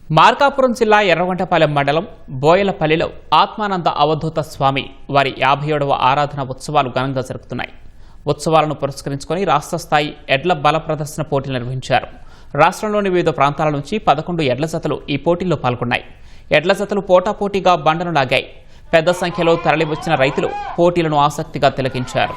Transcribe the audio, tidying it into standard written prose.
మార్కాపురం జిల్లా ఎర్రగొండపాలెం మండలం బోయలపల్లిలో ఆత్మానంద అవధూత స్వామి వారి 57వ ఆరాధన ఉత్సవాలు ఘనంగా జరుగుతున్నాయి. ఉత్సవాలను పురస్కరించుకొని రాష్ట్ర స్థాయి ఎడ్ల బల ప్రదర్శన పోటీలు నిర్వహించారు. రాష్ట్రంలోని వివిధ ప్రాంతాల నుంచి 11 ఎడ్ల జతలు ఈ పోటీల్లో పాల్గొన్నాయి. ఎడ్ల జతలు పోటాపోటీగా బండను లాగాయి. పెద్ద సంఖ్యలో తరలివచ్చిన రైతులు పోటీలను ఆసక్తిగా తిలకించారు.